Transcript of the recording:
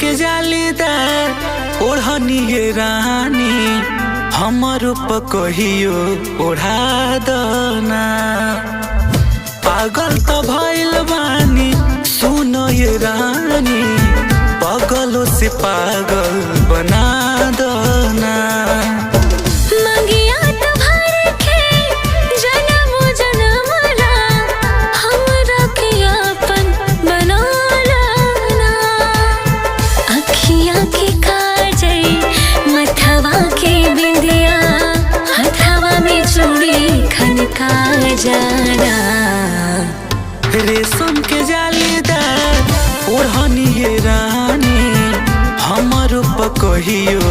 के जालीदार ओढ़नी ये रानी हमारो पकहियो ओढ़ा दना। पागल तो भइल बानी सुनो ये रानी पागलों से पागल बना दना। जाना रेशम के जालीदार ओढ़नी ये रानी हमारो पकहियो